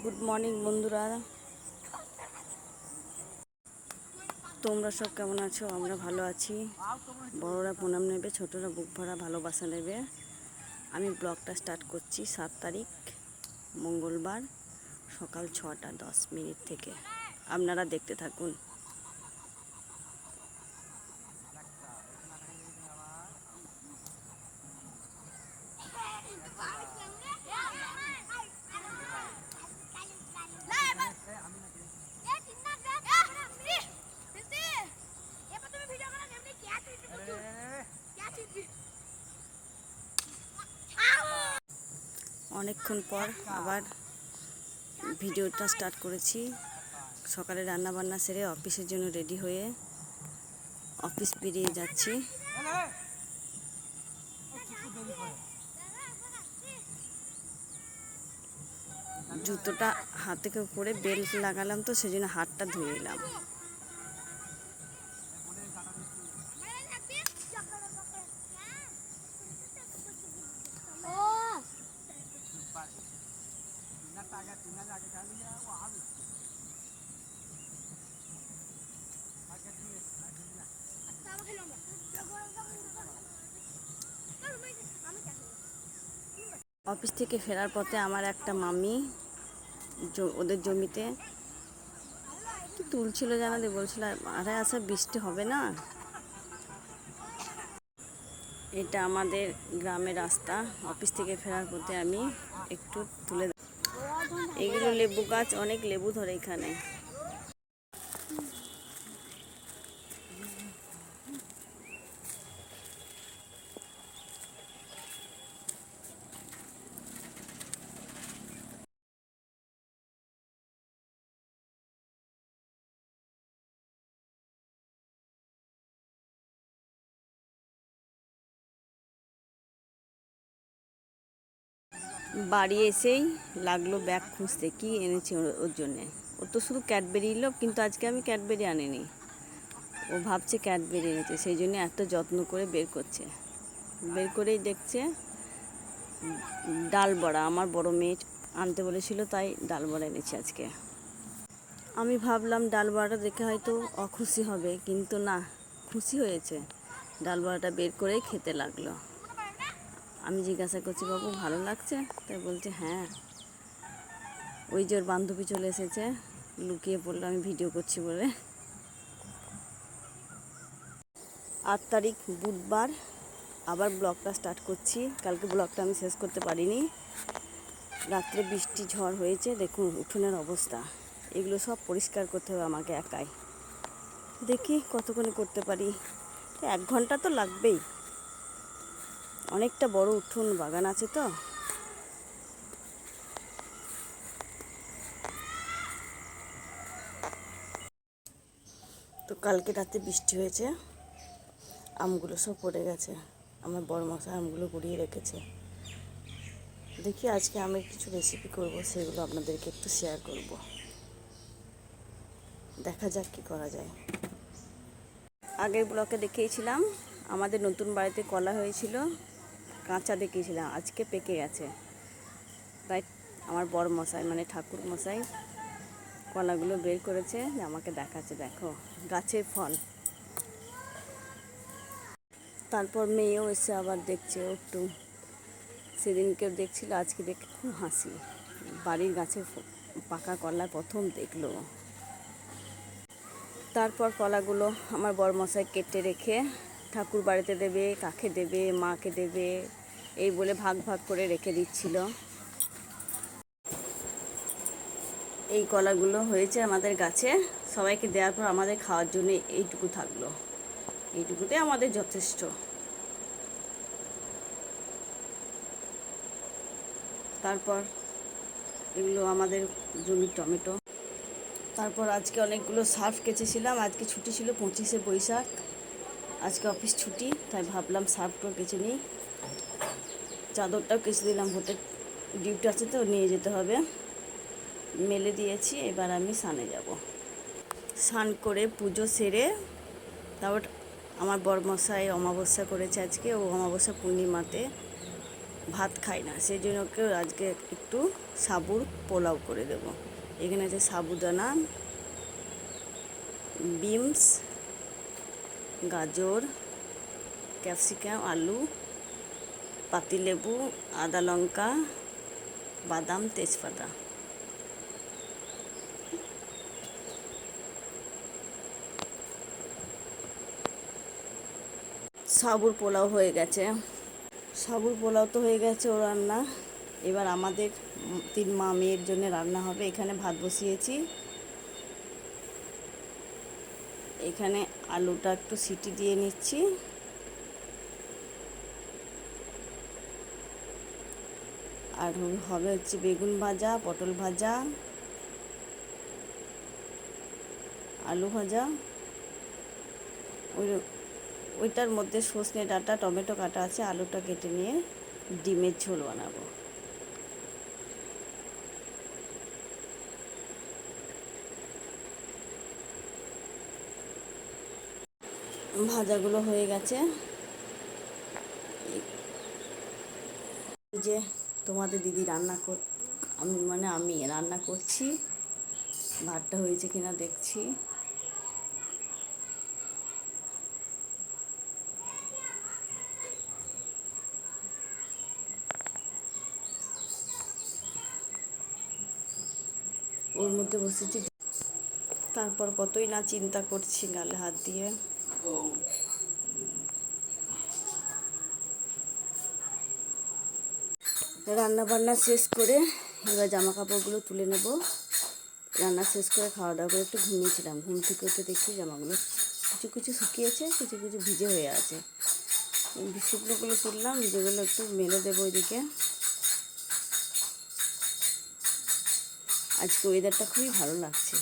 Good morning বন্ধুরা, তোমরা সব কেমন আছো? আমরা ভালো আছি। বড়রা প্রণাম নেবে, ছোটরা বুক ভরা ভালোবাসা নেবে। আমি ব্লগটা স্টার্ট করছি 7 তারিখ মঙ্গলবার সকাল 6:10 থেকে। আপনারা দেখতে থাকুন। অনেকক্ষণ পর আবার ভিডিওটা স্টার্ট করেছি। সকালে রান্না বান্না সেরে অফিসের জন্য রেডি হয়ে অফিস বেরিয়ে যাচ্ছি। জুতোটা হাতে করে বেল্ট লাগালাম, তো সেজন্য হাতটা ধুয়ে এলাম। অফিস থেকে ফেরার পথে আমার একটা মামি ওদের জমিতে কি তুলছিল জানাতে বলছিল, আরে আচ্ছা বৃষ্টি হবে না। এটা আমাদের গ্রামের রাস্তা। অফিস থেকে ফেরার পথে আমি একটু তুলে, এগুলো লেবু গাছ, অনেক লেবু ধরে এখানে। বাড়ি এসেই লাগলো ব্যাগ খুঁজতে, কি এনেছে ওর জন্যে। ও তো শুধু ক্যাডবেরি এলো, কিন্তু আজকে আমি ক্যাডবেরি আনিনি। ও ভাবছে ক্যাডবেরি এনেছে, সেই জন্য এত যত্ন করে বের করছে। বের করেই দেখছে ডাল বড়া। আমার বড় মেয়ে আনতে বলেছিল, তাই ডাল বড়া এনেছি আজকে। আমি ভাবলাম ডাল বড়াটা দেখে হয়তো অখুশি হবে, কিন্তু না, খুশি হয়েছে। ডাল বড়াটা বের করেই খেতে লাগলো। আমি জিজ্ঞাসা করছি, বাবু ভালো লাগছে? তাই বলছে হ্যাঁ। ওই যে ওর বান্ধবী চলে এসেছে, লুকিয়ে পড়লো আমি ভিডিও করছি বলে। 8 তারিখ বুধবার আবার ব্লগটা স্টার্ট করছি। কালকে ব্লগটা আমি শেষ করতে পারিনি। রাত্রে বৃষ্টি ঝড় হয়েছে, দেখুন উঠোনের অবস্থা। এগুলো সব পরিষ্কার করতে হবে আমাকে একাই। দেখি কতক্ষণে করতে পারি। 1 ঘন্টা তো লাগবেই, অনেকটা বড় উঠোন, বাগান আছে তো। তো কালকে রাতে বৃষ্টি হয়েছে, আমগুলো সব পড়ে গেছে। আমার বড় মশাই আমগুলো কুড়িয়ে রেখেছে। দেখি আজকে আমি কিছু রেসিপি করব, সেগুলো আপনাদেরকে একটু শেয়ার করব। দেখা যাক কী করা যায়। আগের ব্লকে দেখিয়েছিলাম আমাদের নতুন বাড়িতে কলা হয়েছিল, কাঁচা দেখিয়েছিলাম, আজকে পেকে গেছে। তাই আমার বড় মশাই মানে ঠাকুর মশাই কলাগুলো বের করেছে, আমাকে দেখাচ্ছে, দেখো গাছের ফল। তারপর মেয়েও এসে আবার দেখছে, একটু সেদিনকেও দেখছিল, আজকে দেখে খুব হাসি। বাড়ির গাছে পাকা কলা প্রথম দেখলো। তারপর কলাগুলো আমার বড় মশাই কেটে রেখে ঠাকুর বাড়িতে দেবে, কাকে দেবে, মাকে দেবে, এই বলে ভাগ ভাগ করে রেখে দিচ্ছিল। এই কলাগুলো হয়েছে আমাদের গাছে, সবাইকে দেওয়ার পর আমাদের খাওয়ার জন্য এইটুকু থাকলো। এইটুকুতে আমাদের যথেষ্ট। তারপর এগুলো আমাদের জমির টমেটো। তারপর আজকে অনেকগুলো সার্ফ কেচেছিলাম, আজকে ছুটি ছিল 25শে বৈশাখ, আজকে অফিস ছুটি, তাই ভাবলাম সার্ফটাও কেচে নিই। চাদরটাও কেচে দিলাম, ভোটের ডিউটি আছে তো নিয়ে যেতে হবে। মেলে দিয়েছি, এবার আমি স্নানে যাব। স্নান করে পুজো সেরে তারপর আমার বড়মশাই অমাবস্যা করেছে আজকে, ও অমাবস্যা পূর্ণিমাতে ভাত খায় না, সেই জন্য ওকে আজকে একটু সাবুর পোলাও করে দেব। এখানে আছে সাবুদানা, বিনস, গাজর, ক্যাপসিকাম, আলু, পাতিলেবু, আদা লঙ্কা, বাদাম, তেজপাতা। সাবুর পোলাও হয়ে গেছে। সাবুর পোলাও তো হয়ে গেছে ও রান্না। এবার আমাদের 3 মা মেয়ের জন্য রান্না হবে। এখানে ভাত বসিয়েছি, এখানে আলুটা একটু সিটি দিয়ে নিচ্ছি, আর হবে হচ্ছে বেগুন ভাজা, পটল ভাজা, আলু ভাজা। ওইটার মধ্যে সজনে ডাঁটা, টমেটো কাটা আছে, আলুটা কেটে নিয়ে ডিমের ঝোল বানাবো। ভাজাগুলো হয়ে গেছে। যে তোমাদের দিদি আমি রান্না করছি, ভাতটা হয়েছে কিনা দেখছি। ওর মধ্যে বসেছি, তারপর কতই না চিন্তা করছি গালে হাত দিয়ে। রান্না বান্না শেষ করে এবার জামা কাপড়গুলো তুলে নেব। রান্না শেষ করে খাওয়া দাওয়া করে একটু ঘুমিয়েছিলাম, ঘুম থেকে উঠে দেখছি জামাগুলো কিছু কিছু শুকিয়েছে, কিছু কিছু ভিজে হয়ে আছে। শুকনোগুলো তুললাম, ভিজেগুলো একটু মেলে দেবো ওইদিকে। আজকে ওয়েদারটা খুবই ভালো লাগছে,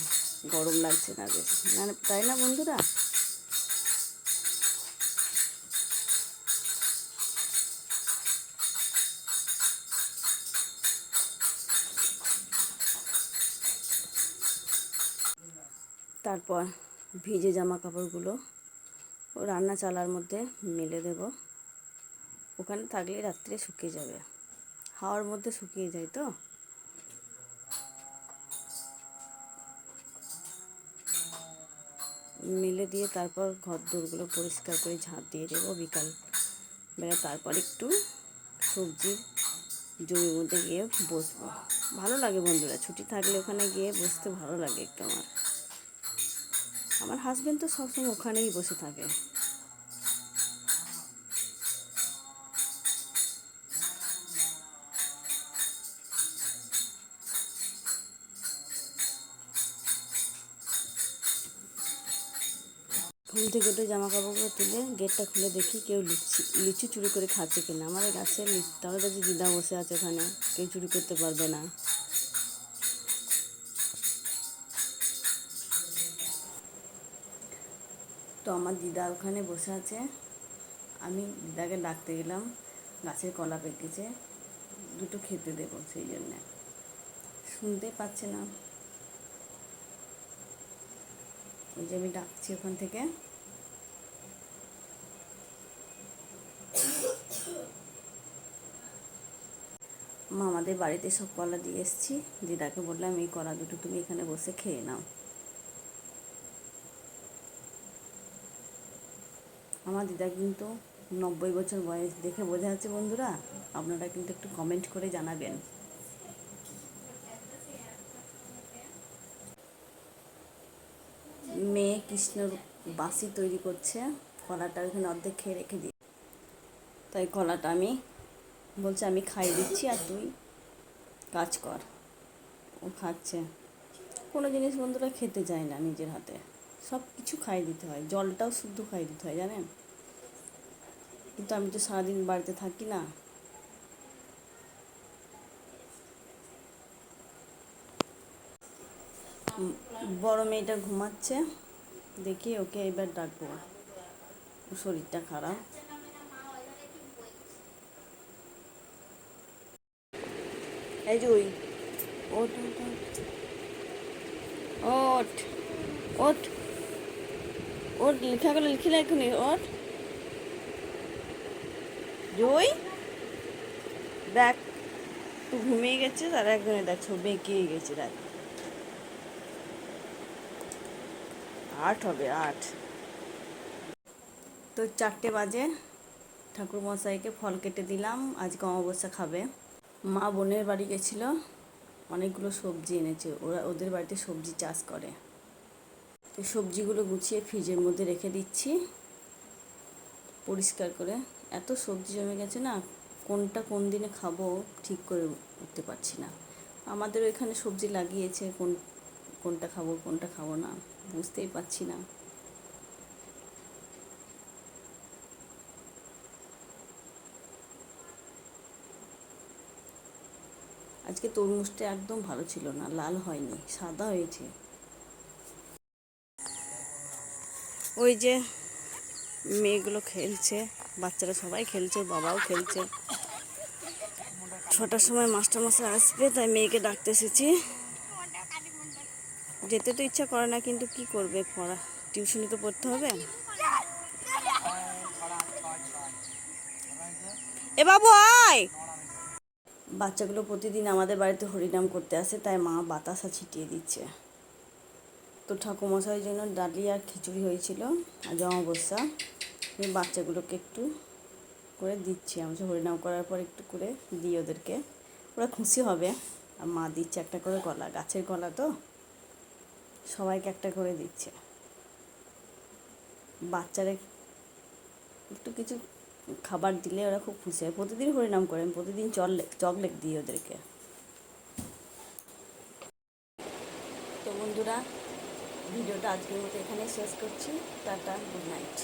গরম লাগছে না বেশি, না তাই না বন্ধুরা? তারপর ভিজে জামা কাপড়গুলো ও রান্না চালার মধ্যে মেলে দেব। ওখানে থাকলে রাত্রে শুকিয়ে যাবে, হাওয়ার মধ্যে শুকিয়ে যায় তো। মেলে দিয়ে তারপর ঘর দোরগুলো পরিষ্কার করে ঝাঁট দিয়ে দেবো বিকাল বেলা। তারপর একটু সবজির জমির মধ্যে গিয়ে বসবো। ভালো লাগে বন্ধুরা, ছুটি থাকলে ওখানে গিয়ে বসতে ভালো লাগে একটু। আমার হাজব্যান্ড তো সবসময় ওখানেই বসে থাকে। ঘুম থেকে উঠে জামা কাপড়গুলো তুলে গেটটা খুলে দেখি কেউ লিচু চুরি করে খাচ্ছে কিনা। আমাদের গাছে তাহলে যে দিদা বসে আছে ওখানে, কেউ চুরি করতে পারবে না। তো আমার দিদা ওখানে বসে আছে, আমি দিদাকে ডাকতে গেলাম। গাছের কলা পেকেছে, দুটো খেতে দেবো, সেই জন্যে শুনতে পাচ্ছে না। ওই যে আমি ডাকছি ওখান থেকে। আমাদের বাড়িতে সব কলা দিয়ে এসেছি, দিদাকে বললাম এই কলা দুটো তুমি এখানে বসে খেয়ে নাও। আমার দিদা কিন্তু 90 বছর বয়স, দেখে বোঝা যাচ্ছে বন্ধুরা? আপনারা কিন্তু একটু কমেন্ট করে জানাবেন। মেয়ে কৃষ্ণর বাসি তৈরি করছে, কলাটা ওখানে অর্ধেক খেয়ে রেখে দিই। তাই কলাটা আমি বলছে আমি খাইয়ে দিচ্ছি আর তুই কাজ কর। ও খাচ্ছে। কোনো জিনিস বন্ধুরা খেতে চায় না নিজের হাতে, সব কিছু খাইয়ে দিতে হয়, জলটাও শুদ্ধ খাইয়ে দিতে হয় জানেন। কিন্তু আমি তো সারাদিন বাড়িতে থাকি না। বড় মেয়েটা ঘুমাচ্ছে, দেখি ওকে এবার ডাকবো, শরীরটা খারাপ। এই যে ওই ওঠ ওঠ ওঠ ওঠ, লেখাগুলো লিখিলে এখনই ওঠ। জয় দেখ, তুই ঘুমিয়ে গেছে, আর একজনে দেখ ছবি এঁকিয়ে গেছে। দেখ 8 হবে 8। তো 4টে বাজে, ঠাকুর মশাইকে ফল কেটে দিলাম, আজকে অমাবস্যা খাবে। মা বোনের বাড়ি গেছিল, অনেকগুলো সবজি এনেছে, ওদের বাড়িতে সবজি চাষ করে। তো সবজিগুলো গুছিয়ে ফ্রিজের মধ্যে রেখে দিচ্ছি পরিষ্কার করে। এত সবজি জমে গেছে না, কোনটা কোন দিনে খাবো ঠিক করে উঠতে পারছি না। আমাদের এখানে সবজি লাগিয়েছে, কোনটা খাবো কোনটা খাবো না বুঝতেই পারছি না। আজকে তরমুজটা একদম ভালো ছিল না, লাল হয়নি, সাদা হয়েছে। ওই যে মেয়েগুলো খেলছে, বাচ্চারা সবাই খেলছে, বাবাও খেলছে। 6টার সময় মাস্টারমশাই আসবে, তাই মেয়েকে ডাকতে এসেছি। যেতে তো ইচ্ছা করে না, কিন্তু কি করবে, পড়া টিউশনি তো পড়তে হবে। এ বাবু আয়। বাচ্চাগুলো প্রতিদিন আমাদের বাড়িতে হরিনাম করতে আসে, তাই মা বাতাসা ছিটিয়ে দিচ্ছে। তো ঠাকুরমশাইয়ের জন্য ডালি আর খিচুড়ি হয়েছিল, আজ অমাবস্যা। বাচ্চাগুলোকে একটু করে দিচ্ছি, আমি হরিনাম করার পর একটু করে দিই ওদেরকে, ওরা খুশি হবে। আর মা দিচ্ছে একটা করে কলা, গাছের কলা তো, সবাইকে একটা করে দিচ্ছে। বাচ্চারা একটু কিছু খাবার দিলে ওরা খুব খুশি হয়। প্রতিদিন হরিনাম করে, আমি প্রতিদিন চকলেট দিই ওদেরকে। তো বন্ধুরা, ভিডিওটা আজকের মতো এখানেই শেষ করছি। Tata, good night.